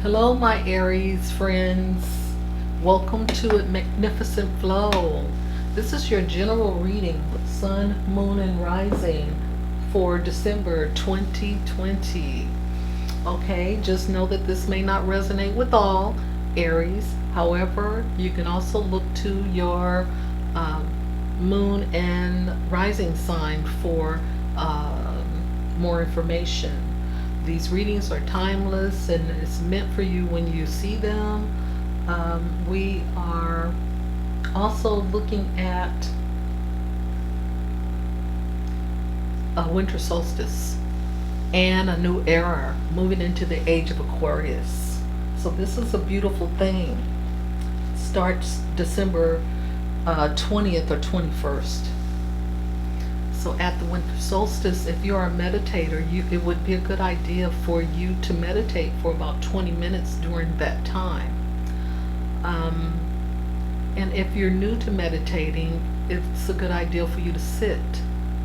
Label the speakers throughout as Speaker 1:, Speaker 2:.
Speaker 1: Hello, my Aries friends. Welcome to a magnificent flow. This is your general reading, Sun, Moon, and Rising for December 2020. Okay, just know that this may not resonate with all Aries. However, you can also look to your moon and rising sign for more information. These readings are timeless and it's meant for you when you see them. We are also looking at a winter solstice and a new era, moving into the age of Aquarius. So this is a beautiful thing. Starts December 20th or 21st. So at the winter solstice, if you're a meditator, it would be a good idea for you to meditate for about 20 minutes during that time. And if you're new to meditating, it's a good idea for you to sit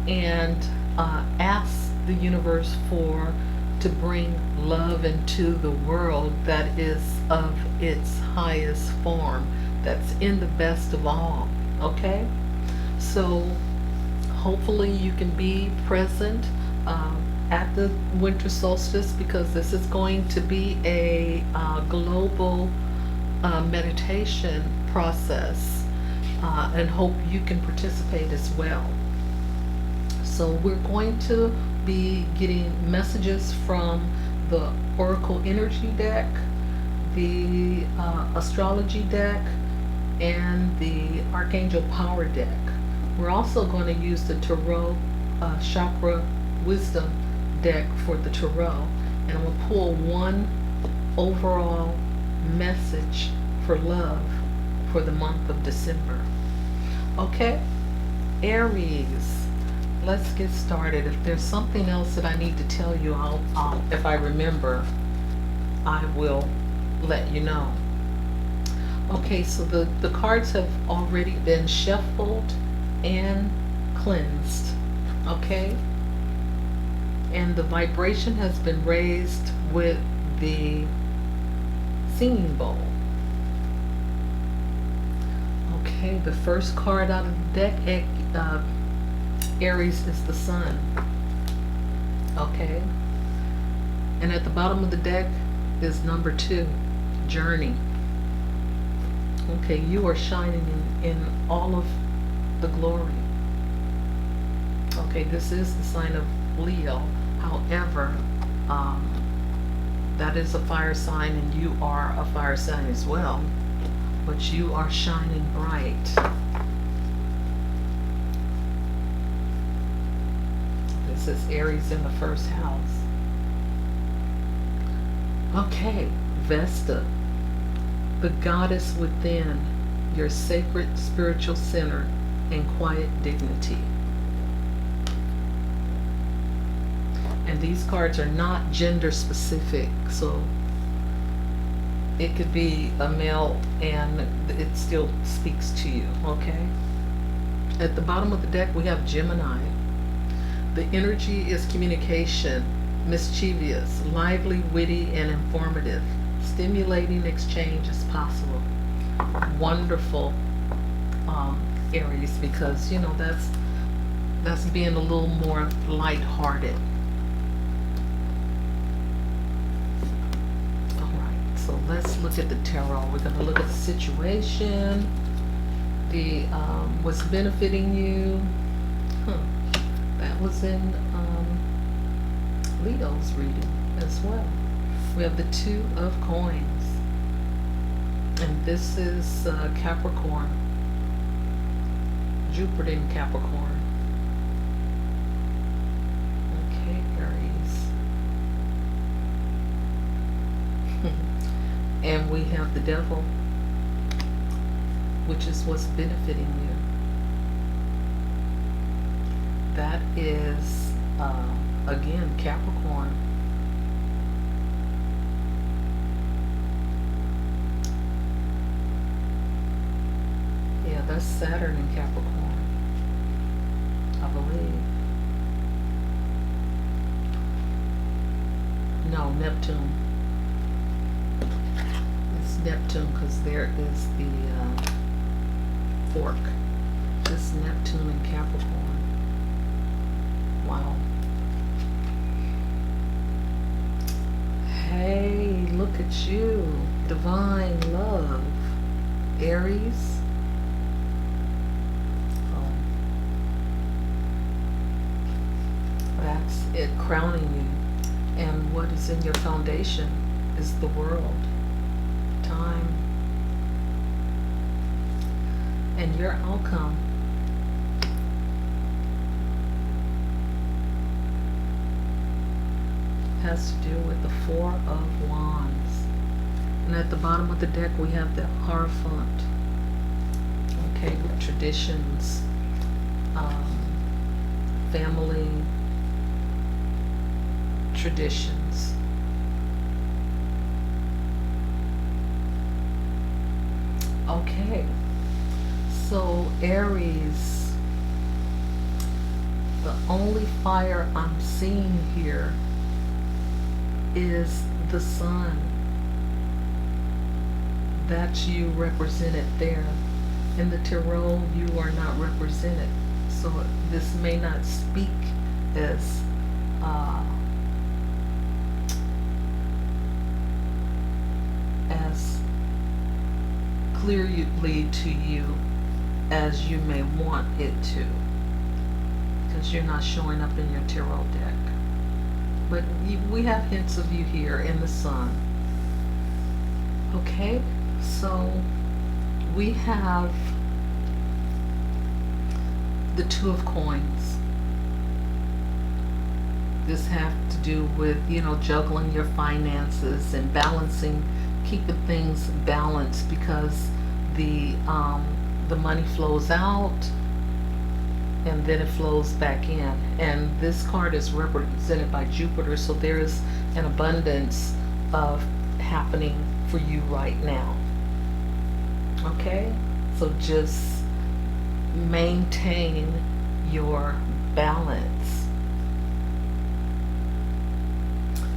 Speaker 1: and ask the universe to bring love into the world that is of its highest form, that's in the best of all. Okay? So hopefully you can be present at the winter solstice, because this is going to be a global meditation process, and hope you can participate as well. So we're going to be getting messages from the Oracle Energy deck, the Astrology deck, and the Archangel Power deck. We're also going to use the Tarot Chakra Wisdom deck for the Tarot, and we'll pull one overall message for love for the month of December. Okay, Aries, let's get started. If there's something else that I need to tell you, if I remember, I will let you know. Okay, so the cards have already been shuffled and cleansed. Okay, and the vibration has been raised with the singing bowl. Okay, the first card out of the deck, Aries, is the Sun. Okay, and at the bottom of the deck is number 2, Journey. Okay, you are shining in all of the glory. Okay, this is the sign of Leo. However, that is a fire sign, and you are a fire sign as well, but you are shining bright. This is Aries in the first house. Okay, Vesta, the goddess within, your sacred spiritual center and quiet dignity. And these cards are not gender specific, so it could be a male and it still speaks to you. Okay, at the bottom of the deck we have Gemini. The energy is communication, mischievous, lively, witty, and informative. Stimulating exchange is possible. Wonderful, Aries, because you know that's being a little more lighthearted. All right, so let's look at the tarot. We're going to look at the situation, the what's benefiting you. That was in Leo's reading as well. We have the 2 of coins, and this is Capricorn, Jupiter in Capricorn. Okay, Aries. And we have the Devil, which is what's benefiting you. That is, again, Capricorn. Yeah, that's Saturn in Capricorn, I believe. No, Neptune. Neptune, because there is the fork. This Neptune in Capricorn. Wow. Hey, look at you. Divine love. Aries. Oh. That's it, crowning you. And what is in your foundation is the world. Time. And your outcome has to do with the Four of Wands. And at the bottom of the deck we have the Hierophant. Okay, with traditions, family traditions. Okay, so Aries, the only fire I'm seeing here is the sun. That's you represented there. In the tarot, you are not represented. So this may not speak as clearly to you as you may want it to, because you're not showing up in your tarot deck. But we have hints of you here in the sun. Okay, so we have the Two of Coins. This has to do with, juggling your finances and balancing, keeping things balanced, because the money flows out and then it flows back in. And this card is represented by Jupiter, so there is an abundance of happening for you right now. Okay, so just maintain your balance.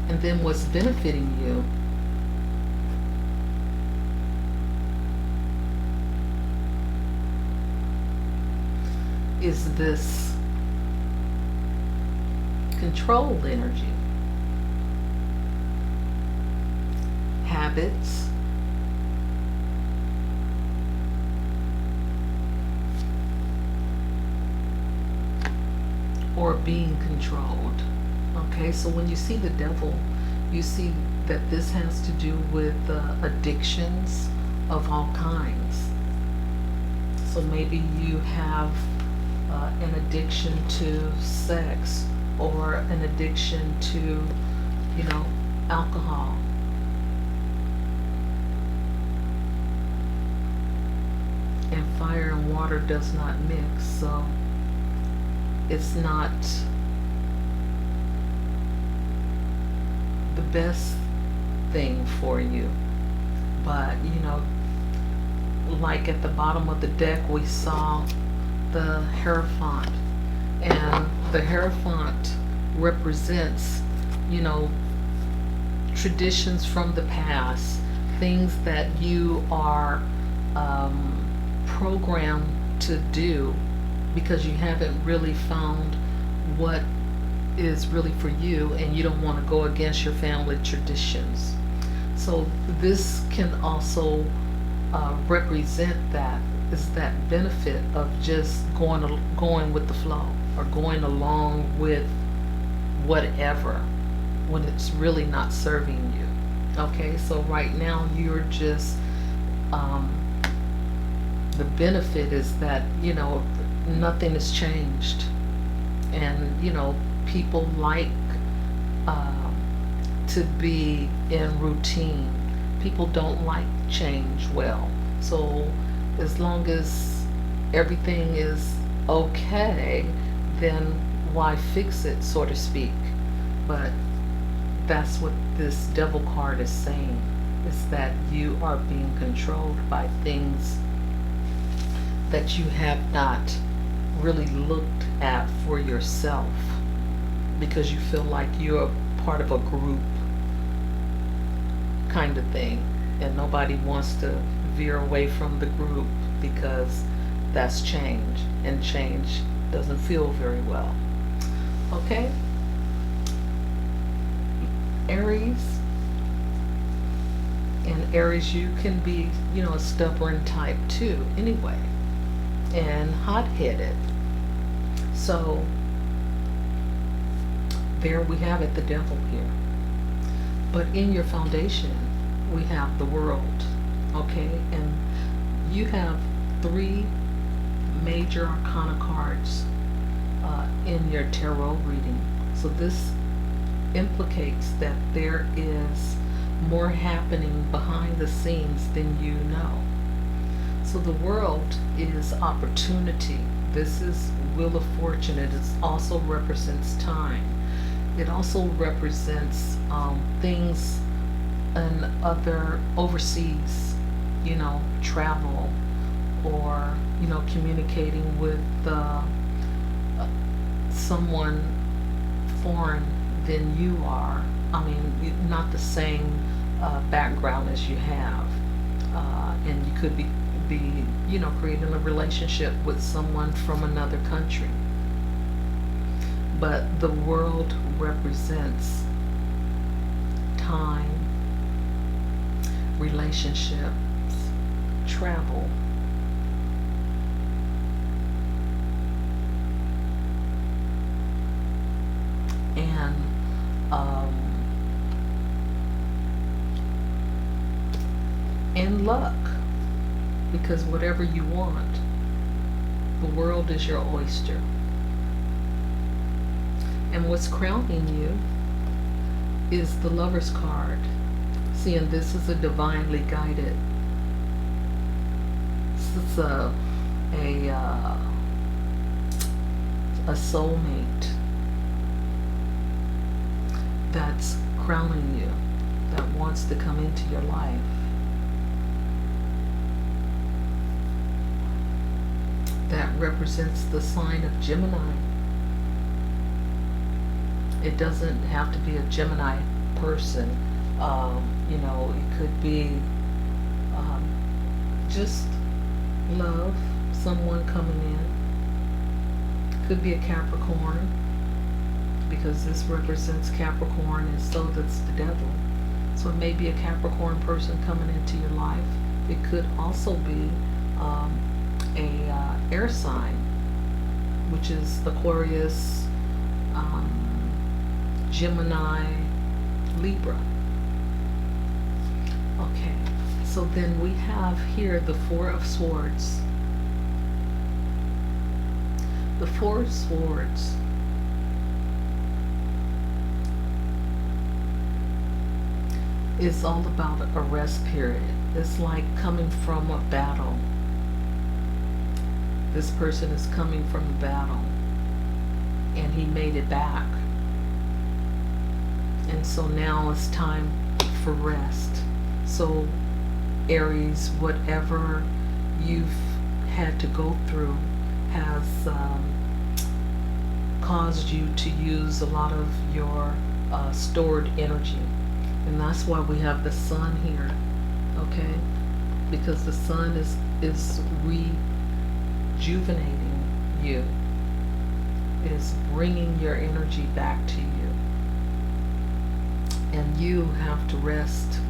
Speaker 1: And then what's benefiting you is this control energy. Habits, or being controlled. Okay, so when you see the devil, you see that this has to do with addictions of all kinds. So maybe you have an addiction to sex, or an addiction to, alcohol. And fire and water does not mix, so it's not the best thing for you. But like at the bottom of the deck we saw the Hierophant, and the Hierophant represents traditions from the past, things that you are programmed to do because you haven't really found what is really for you, and you don't want to go against your family traditions. So this can also represent that, is that benefit of just going with the flow, or going along with whatever when it's really not serving you. Okay, so right now you're just the benefit is that nothing has changed, and people like to be in routine. People don't like change well. So as long as everything is okay, then why fix it, so to speak? But that's what this devil card is saying, is that you are being controlled by things that you have not really looked at for yourself, because you feel like you're part of a group kind of thing. and nobody wants to veer away from the group because that's change, and change doesn't feel very well. Okay? Aries, and Aries, you can be, a stubborn type too, anyway, and hot-headed. So, there we have it, the devil here. But in your foundation, we have the world, okay? And you have 3 major arcana cards in your tarot reading. So this implicates that there is more happening behind the scenes than you know. So the world is opportunity. This is Wheel of Fortune. It also represents time. It also represents things and other overseas, travel, or, communicating with someone foreign than you are. I mean, not the same background as you have. And you could be creating a relationship with someone from another country. But the world represents time, relationships, travel. And luck, because whatever you want, the world is your oyster. And what's crowning you is the Lover's card. See, and this is a divinely guided. This is a soulmate that's crowning you, that wants to come into your life. That represents the sign of Gemini. It doesn't have to be a Gemini person. It could be just love, someone coming in. Could be a Capricorn, because this represents Capricorn, and so does the devil. So it may be a Capricorn person coming into your life. It could also be a air sign, which is Aquarius, Gemini, Libra. Okay, so then we have here the Four of Swords. The Four of Swords is all about a rest period. It's like coming from a battle. This person is coming from a battle, and he made it back. And so now it's time for rest. So Aries, whatever you've had to go through has caused you to use a lot of your stored energy. And that's why we have the sun here, okay? Because the sun is rejuvenating you, is bringing your energy back to you. And you have to rest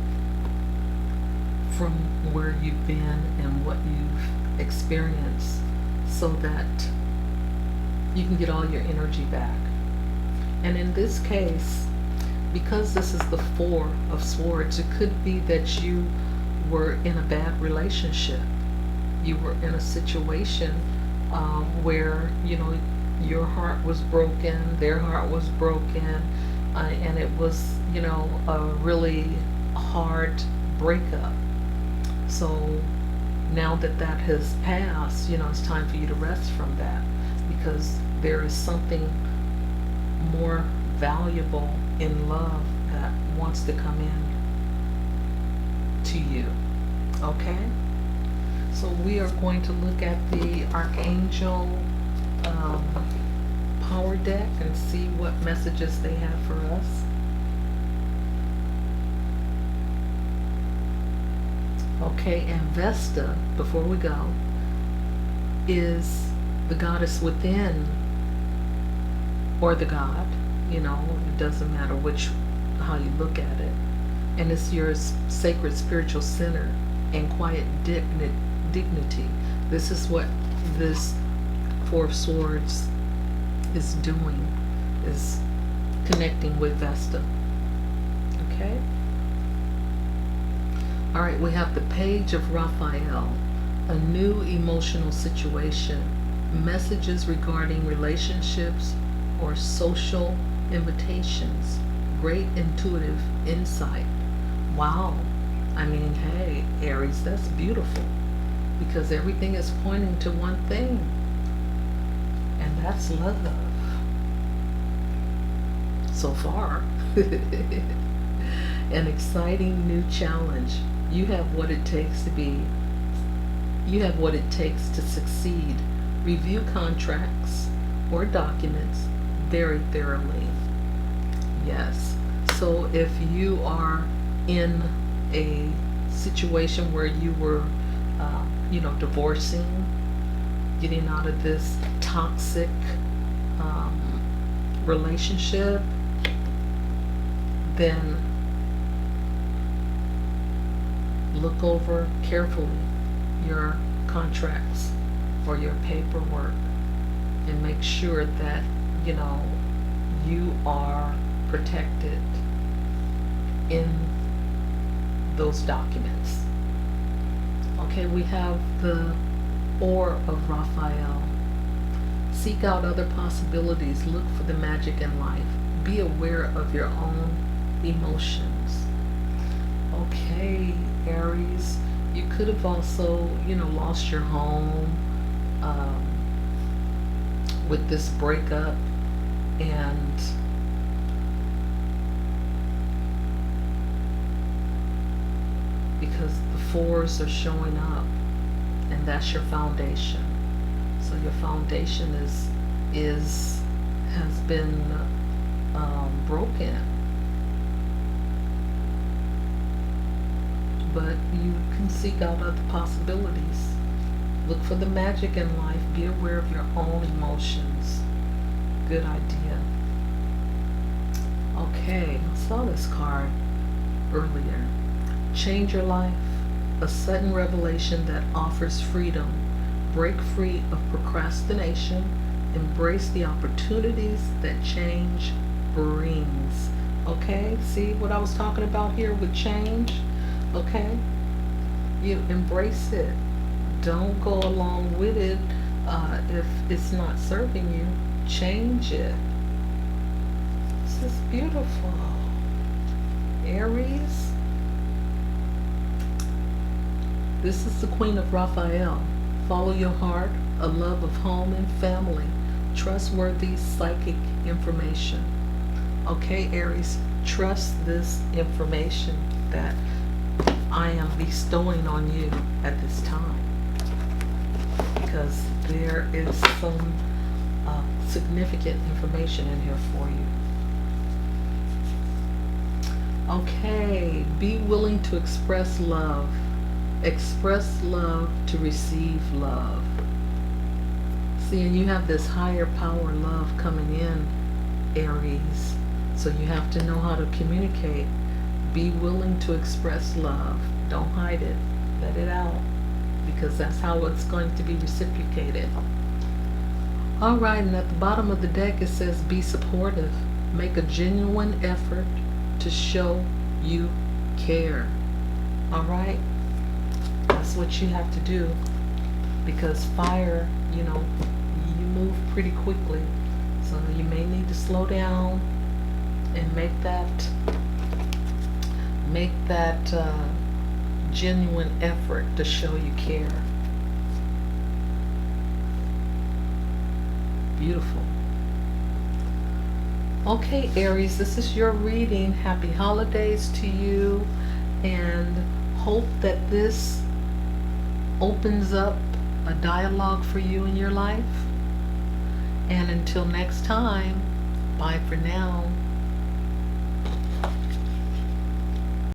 Speaker 1: from where you've been and what you've experienced, so that you can get all your energy back. And in this case, because this is the Four of Swords, it could be that you were in a bad relationship. You were in a situation where, your heart was broken, their heart was broken, and it was, a really hard breakup. So now that that has passed, it's time for you to rest from that, because there is something more valuable in love that wants to come in to you. Okay? So we are going to look at the Archangel Power Deck and see what messages they have for us. Okay, and Vesta, before we go, is the goddess within, or the god, it doesn't matter how you look at it. And it's your sacred spiritual center and quiet dignity. This is what this Four of Swords is doing, is connecting with Vesta. Okay? All right, we have the Page of Raphael, a new emotional situation, messages regarding relationships or social invitations, great intuitive insight. Wow. I mean, hey, Aries, that's beautiful, because everything is pointing to one thing, and that's love so far. An exciting new challenge. You have what it takes to succeed. Review contracts or documents very thoroughly. Yes. So if you are in a situation where you were, divorcing, getting out of this toxic relationship, then look over carefully your contracts or your paperwork and make sure that you are protected in those documents. Okay, we have the Oar of Raphael. Seek out other possibilities. Look for the magic in life. Be aware of your own emotions. Okay, Aries, you could have also, lost your home with this breakup, and because the fours are showing up, and that's your foundation. So your foundation has been broken, but you can seek out other possibilities. Look for the magic in life. Be aware of your own emotions. Good idea. Okay, I saw this card earlier. Change your life. A sudden revelation that offers freedom. Break free of procrastination. Embrace the opportunities that change brings. Okay, see what I was talking about here with change? Okay, you embrace it. Don't go along with it if it's not serving you. Change it. This is beautiful. Aries, this is the Queen of Raphael. Follow your heart, a love of home and family, trustworthy psychic information. Okay, Aries, trust this information that I am bestowing on you at this time, because there is some significant information in here for you. Okay, be willing to express love. Express love to receive love. See, and you have this higher power love coming in, Aries. So you have to know how to communicate. Be willing to express love. Don't hide it. Let it out, because that's how it's going to be reciprocated. All right, and at the bottom of the deck it says be supportive. Make a genuine effort to show you care. All right? That's what you have to do, because fire, you move pretty quickly. So you may need to slow down and make that genuine effort to show you care. Beautiful. Okay, Aries, this is your reading. Happy holidays to you, and hope that this opens up a dialogue for you in your life. And until next time, bye for now.